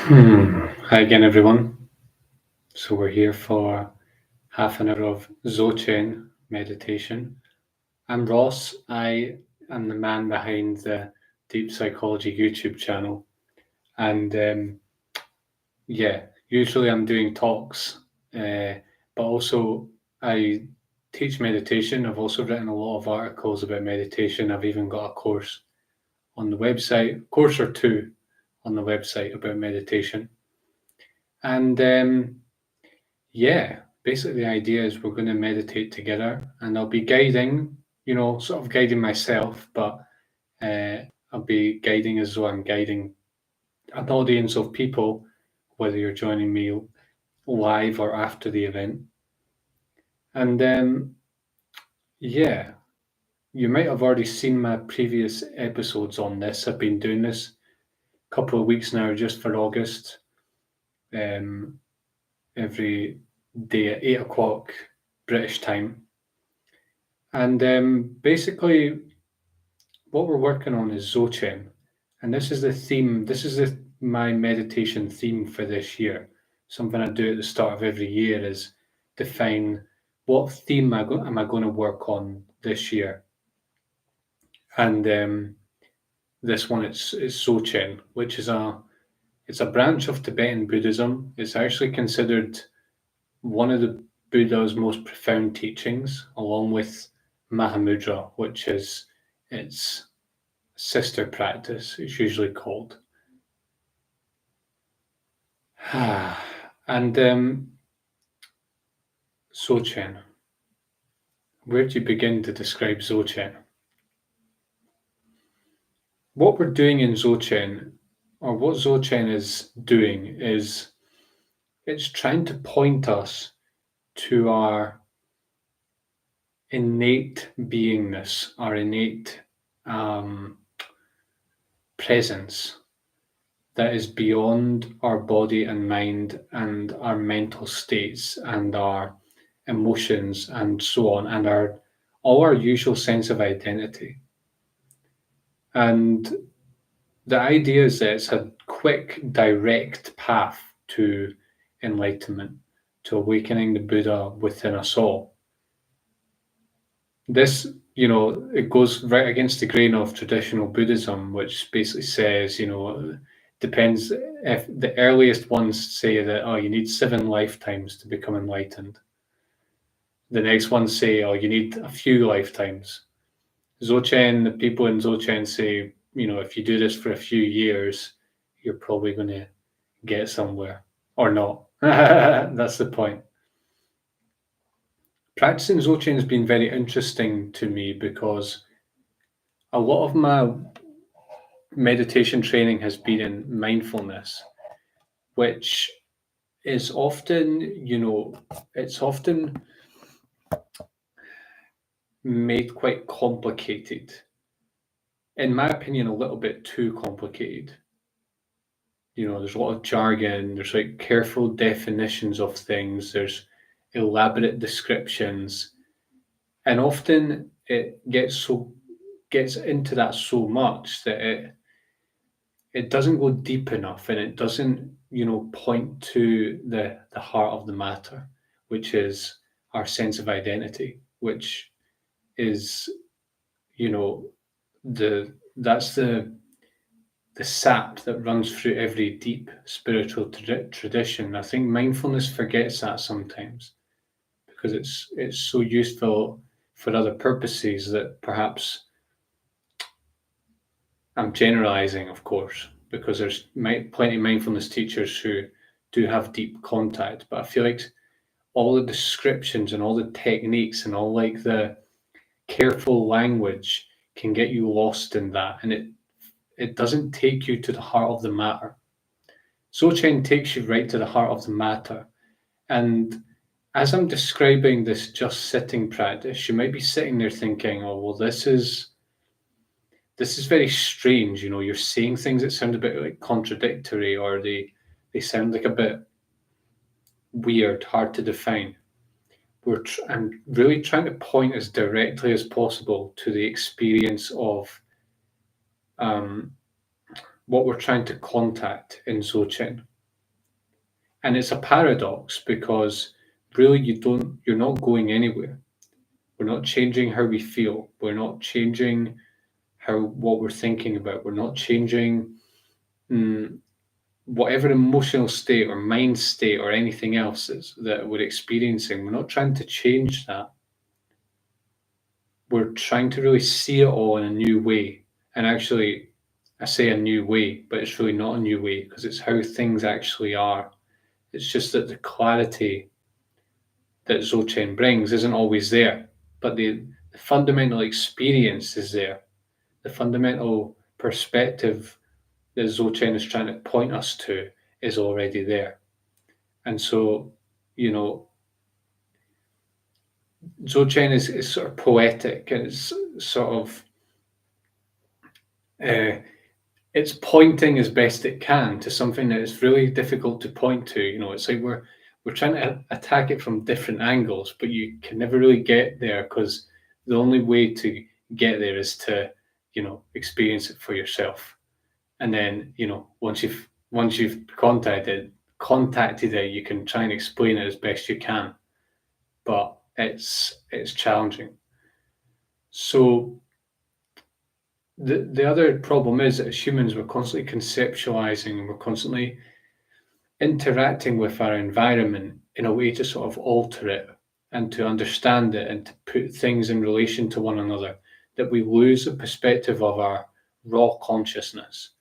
Hi again, everyone. So we're here for half an hour of Dzogchen meditation. I'm Ross. I am the man behind the Deep Psychology YouTube channel, and yeah, usually I'm doing talks, but also I teach meditation. I've also written a lot of articles about meditation. I've even got a course on the website, course or two on the website about meditation, and yeah, basically the idea is we're going to meditate together, and I'll be guiding, sort of guiding myself, but I'll be guiding as though I'm guiding an audience of people, whether you're joining me live or after the event. And yeah, you might have already seen my previous episodes on this. I've been doing this a couple of weeks now, just for August, um, every day at 8 o'clock British time. And basically, what we're working on is Dzogchen, and this is the theme. This is my meditation theme for this year. Something I do at the start of every year is define what theme am I going to work on this year. And this one it's Dzogchen, which is a branch of Tibetan Buddhism. It's actually considered one of the Buddha's most profound teachings, along with Mahamudra, which is its sister practice, it's usually called. And Dzogchen. Where do you begin to describe Dzogchen? What we're doing in Dzogchen, or what Dzogchen is doing, is it's trying to point us to our innate beingness, our innate presence that is beyond our body and mind and our mental states and our emotions and so on, and all our usual sense of identity. And the idea is that it's a quick, direct path to enlightenment, to awakening the Buddha within us all. This, it goes right against the grain of traditional Buddhism, which basically says, depends if the earliest ones say that, oh, you need 7 lifetimes to become enlightened. The next ones say, oh, you need a few lifetimes. Dzogchen, the people in Dzogchen say, if you do this for a few years, you're probably going to get somewhere or not. That's the point. Practicing Dzogchen has been very interesting to me because a lot of my meditation training has been in mindfulness, which is often, it's often made quite complicated. In my opinion, a little bit too complicated. There's a lot of jargon, there's like careful definitions of things, there's elaborate descriptions, and often it gets into that so much that it doesn't go deep enough, and it doesn't point to the heart of the matter, which is our sense of identity, which is that's the sap that runs through every deep spiritual tradition. I think mindfulness forgets that sometimes because it's so useful for other purposes that perhaps I'm generalizing, of course, because there's plenty of mindfulness teachers who do have deep contact, but I feel like all the descriptions and all the techniques and all like the careful language can get you lost in that, and it doesn't take you to the heart of the matter. Dzogchen takes you right to the heart of the matter. And as I'm describing this just sitting practice, you might be sitting there thinking, oh, well, this is very strange. You're saying things that sound a bit like contradictory, or they sound like a bit weird, hard to define. I'm really trying to point as directly as possible to the experience of what we're trying to contact in Dzogchen. And it's a paradox because really you're not going anywhere. We're not changing how we feel. We're not changing what we're thinking about. We're not changing whatever emotional state or mind state or anything else that we're experiencing. We're not trying to change that. We're trying to really see it all in a new way. And actually, I say a new way, but it's really not a new way because it's how things actually are. It's just that the clarity that Dzogchen brings isn't always there, but the fundamental experience is there. The fundamental perspective that Dzogchen is trying to point us to is already there. And so, Dzogchen is sort of poetic, and it's sort of it's pointing as best it can to something that is really difficult to point to. It's like we're trying to attack it from different angles, but you can never really get there because the only way to get there is to experience it for yourself. And then once you've contacted it, you can try and explain it as best you can, but it's challenging. So the other problem is that as humans, we're constantly conceptualizing and we're constantly interacting with our environment in a way to sort of alter it and to understand it and to put things in relation to one another, that we lose the perspective of our raw consciousness.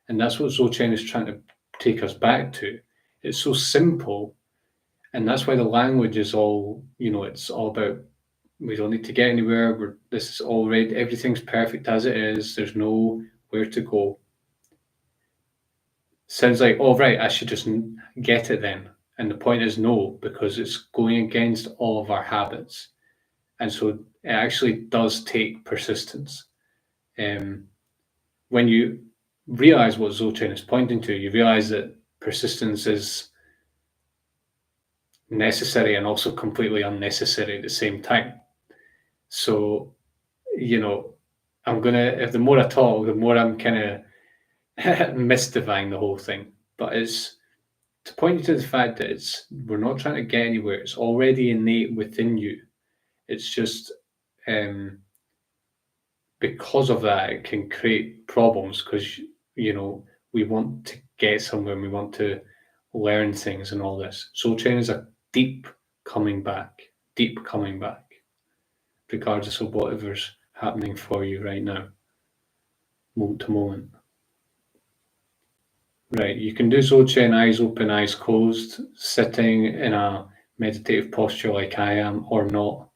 And that's what Dzogchen is trying to take us back to. It's so simple, and that's why the language is all, it's all about, we don't need to get anywhere. This is already, everything's perfect as it is. There's no where to go. Sounds like, oh, right, I should just get it then. And the point is no, because it's going against all of our habits. And so it actually does take persistence. When you realize what Dzogchen is pointing to, you realize that persistence is necessary and also completely unnecessary at the same time. So, if the more I talk, the more I'm kind of mystifying the whole thing. But it's to point you to the fact that we're not trying to get anywhere. It's already innate within you. It's just because of that, it can create problems because we want to get somewhere and we want to learn things and all this. Dzogchen is a deep coming back, regardless of whatever's happening for you right now, moment to moment. Right, you can do Dzogchen eyes open, eyes closed, sitting in a meditative posture like I am, or not.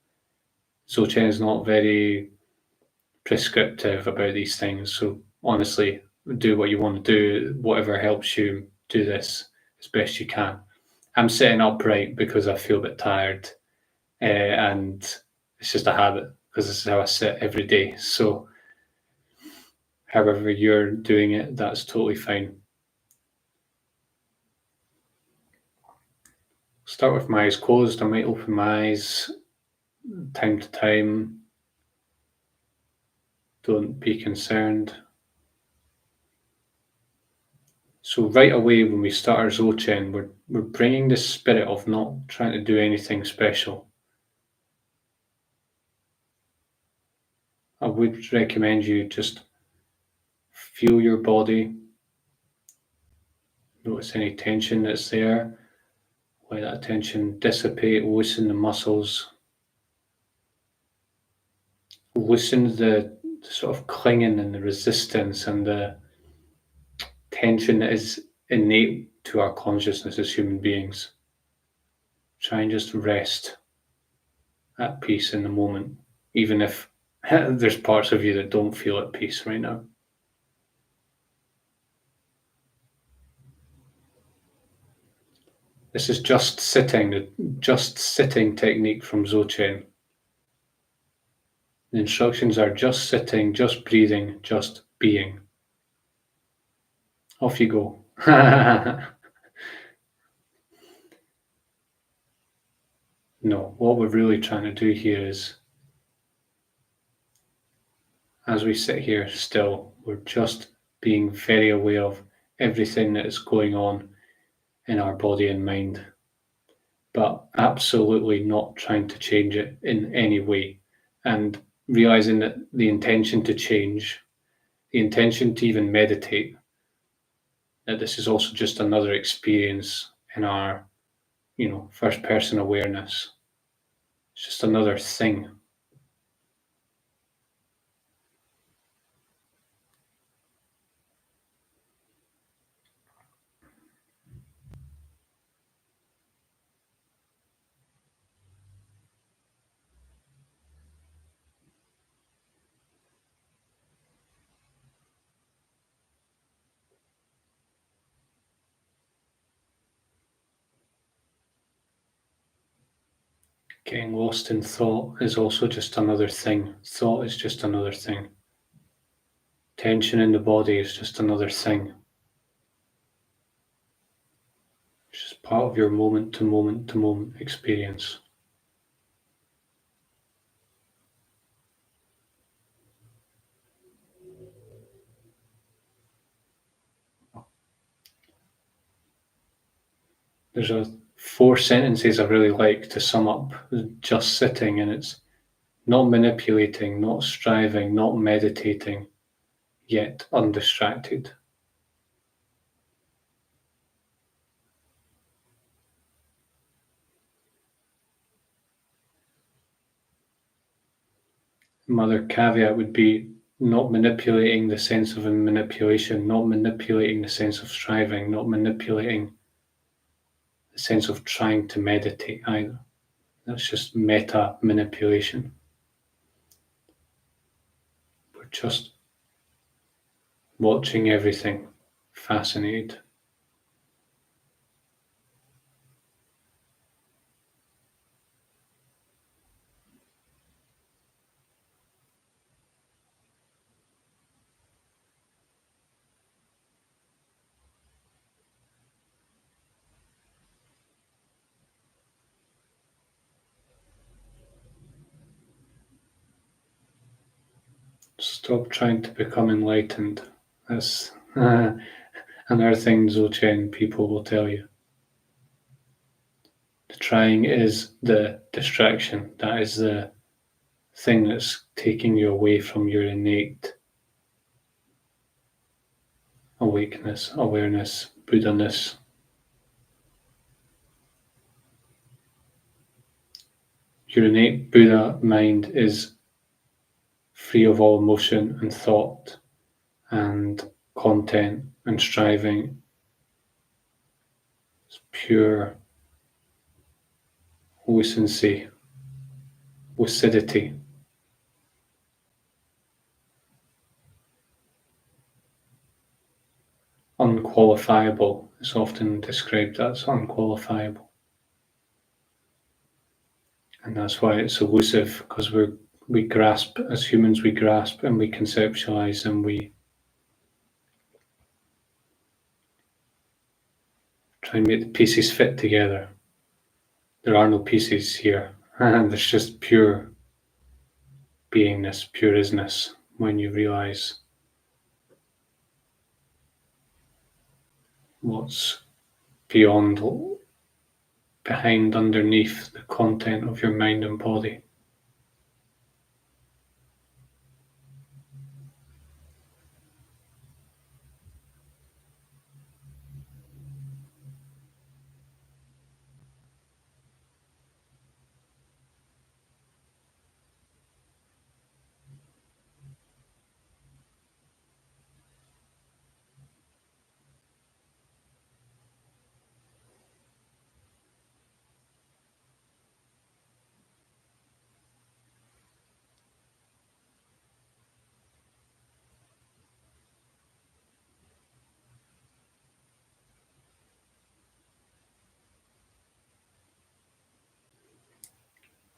Dzogchen is not very prescriptive about these things, so honestly, do what you want to do, whatever helps you do this as best you can. I'm sitting upright because I feel a bit tired, and it's just a habit because this is how I sit every day. So however you're doing it, that's totally fine. Start with my eyes closed. I might open my eyes time to time. Don't be concerned. So right away when we start our Dzogchen, we're bringing this spirit of not trying to do anything special. I would recommend you just feel your body. Notice any tension that's there. Let that tension dissipate, loosen the muscles. Loosen the sort of clinging and the resistance and the tension that is innate to our consciousness as human beings. Try and just rest at peace in the moment, even if there's parts of you that don't feel at peace right now. This is just sitting, the just sitting technique from Dzogchen. The instructions are just sitting, just breathing, just being. Off you go. No, what we're really trying to do here is, as we sit here still, we're just being very aware of everything that is going on in our body and mind, but absolutely not trying to change it in any way. And realizing that the intention to change, the intention to even meditate, that this is also just another experience in our, first person awareness. It's just another thing. Getting lost in thought is also just another thing. Thought is just another thing. Tension in the body is just another thing. It's just part of your moment to moment to moment experience. There's 4 sentences I really like to sum up just sitting, and it's not manipulating, not striving, not meditating, yet undistracted. Another caveat would be not manipulating the sense of manipulation, not manipulating the sense of striving, not manipulating the sense of trying to meditate either. That's just meta manipulation. We're just watching everything, fascinated. Stop trying to become enlightened. That's another thing Dzogchen people will tell you. The trying is the distraction. That is the thing that's taking you away from your innate awakeness, awareness, Buddha-ness. Your innate Buddha mind is free of all emotion and thought and content and striving. It's pure lucency, lucidity. Unqualifiable is often described as unqualifiable. And that's why it's elusive, because we grasp, as humans, we grasp and we conceptualize and we try and make the pieces fit together. There are no pieces here, and there's just pure beingness, pure isness when you realize what's beyond, behind, underneath the content of your mind and body.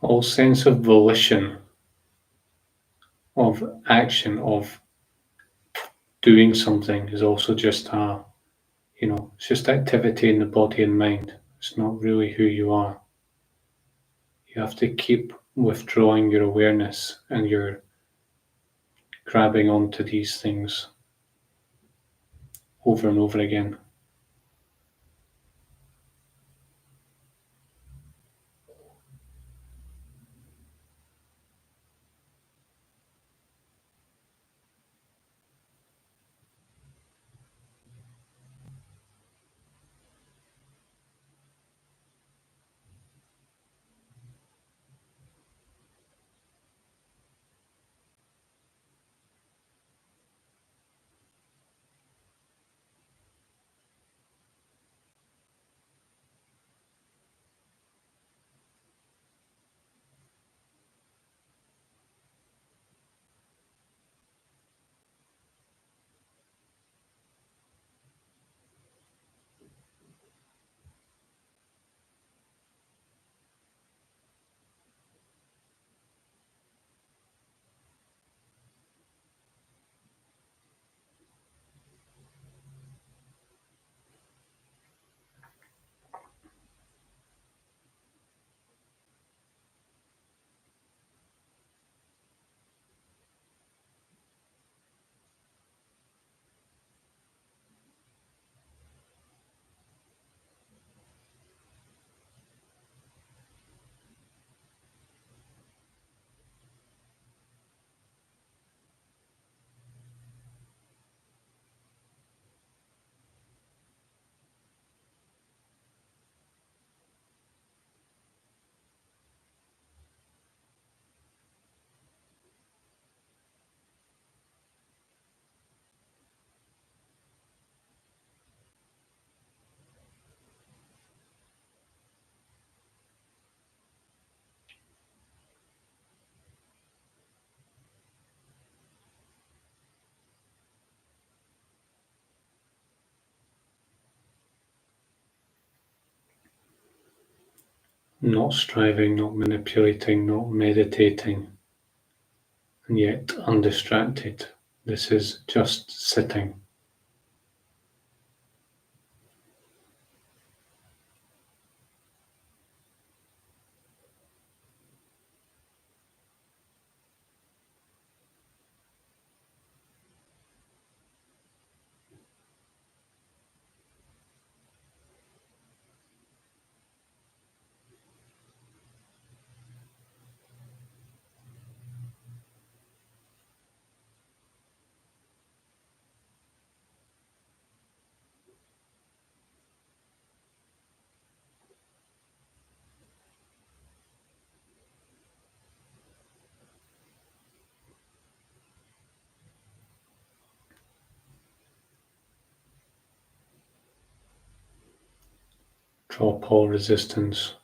All sense of volition, of action, of doing something is also just it's just activity in the body and mind. It's not really who you are. You have to keep withdrawing your awareness and you're grabbing onto these things over and over again. not striving, not manipulating, not meditating, and yet undistracted. This is just sitting. Drop all resistance.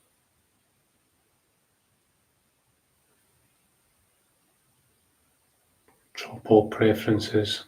Drop all preferences.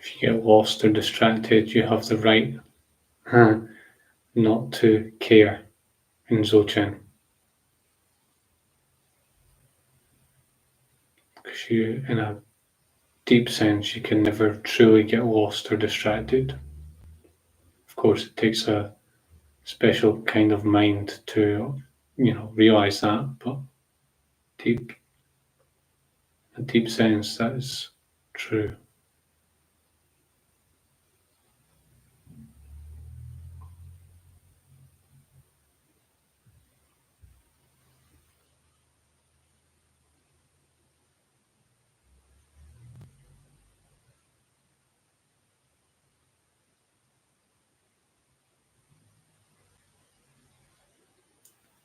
If you get lost or distracted, you have the right not to care in Dzogchen. Because you, in a deep sense, you can never truly get lost or distracted. Of course, it takes a special kind of mind to, realize that, but deep, a deep sense, that is true.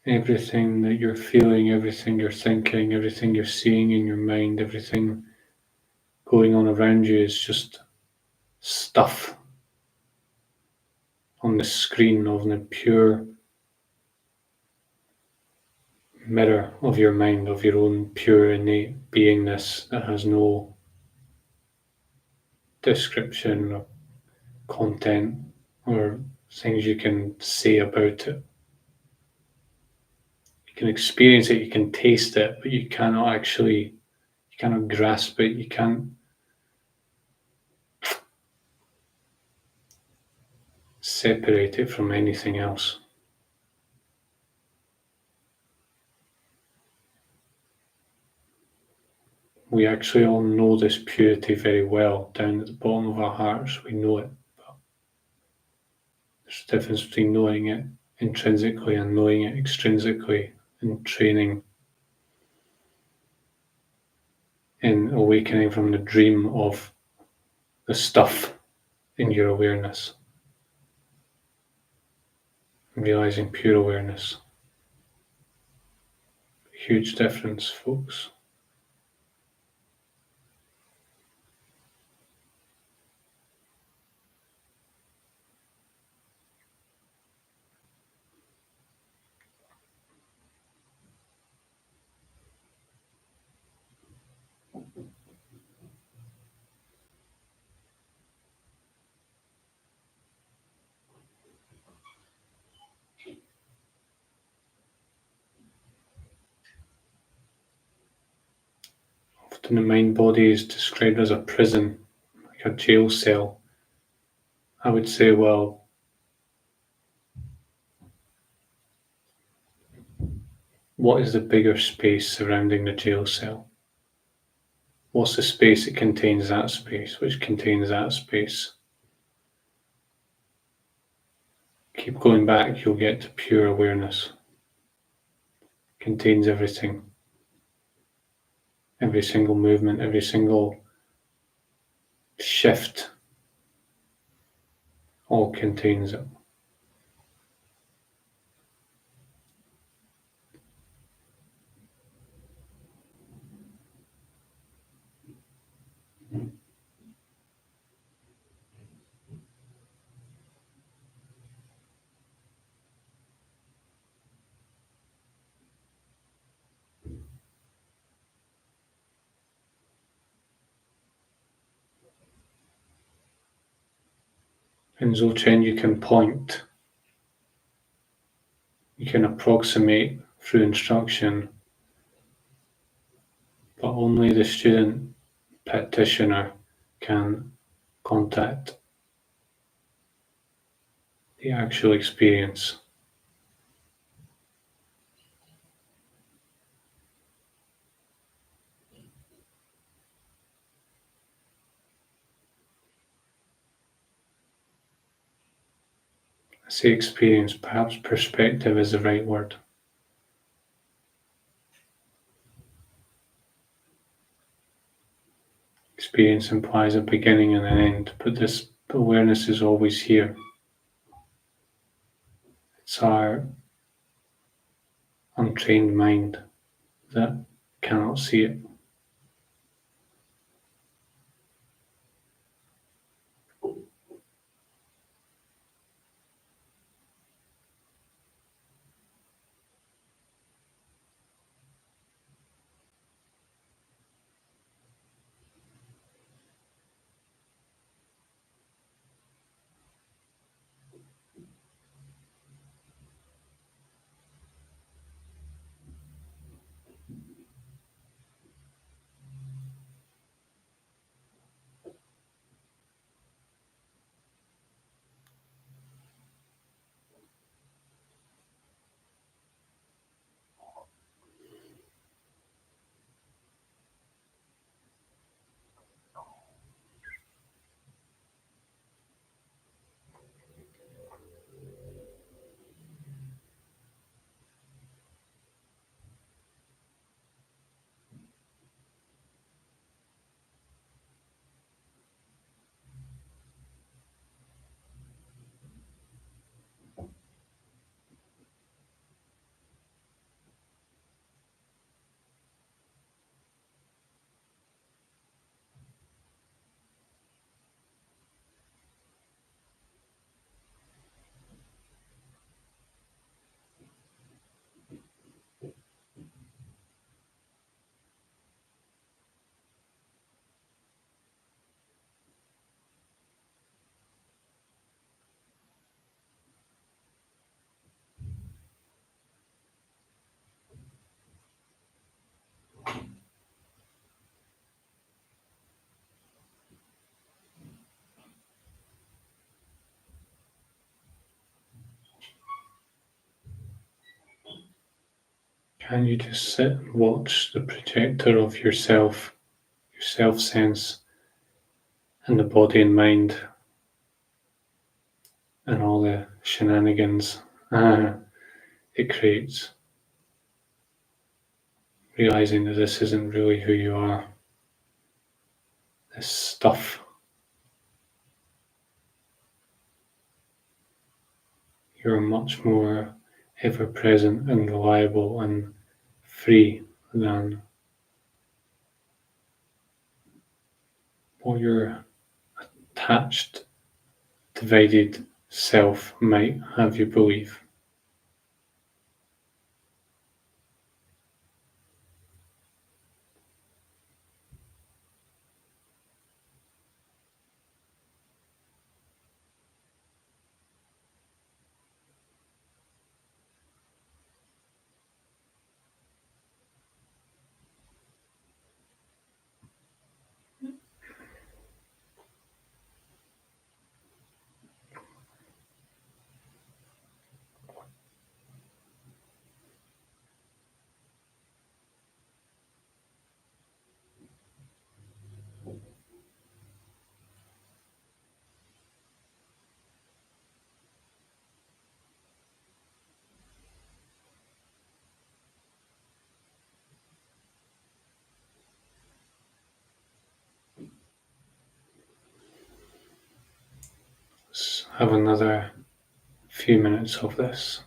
Everything that you're feeling, everything you're thinking, everything you're seeing in your mind, everything going on around you is just stuff on the screen of the pure mirror of your mind, of your own pure innate beingness that has no description or content or things you can say about it. You can experience it, you can taste it, but you cannot grasp it, you can't separate it from anything else. We actually all know this purity very well down at the bottom of our hearts. We know it. But there's a difference between knowing it intrinsically and knowing it extrinsically in training, in awakening from the dream of the stuff in your awareness, realizing pure awareness. Huge difference, folks. Often the mind body is described as a prison, like a jail cell. I would say, well, what is the bigger space surrounding the jail cell? What's the space that contains that space, which contains that space? Keep going back, you'll get to pure awareness. It contains everything. Every single movement, every single shift, all contains it. In Dzogchen, you can point, you can approximate through instruction, but only the student practitioner can contact the actual experience. I say experience, perhaps perspective is the right word. Experience implies a beginning and an end, but this awareness is always here. It's our untrained mind that cannot see it. Can you just sit and watch the projector of yourself, your self-sense, and the body and mind, and all the shenanigans it creates? Realizing that this isn't really who you are. This stuff. You're much more ever-present and reliable and free than what your attached, divided self might have you believe. have another few minutes of this.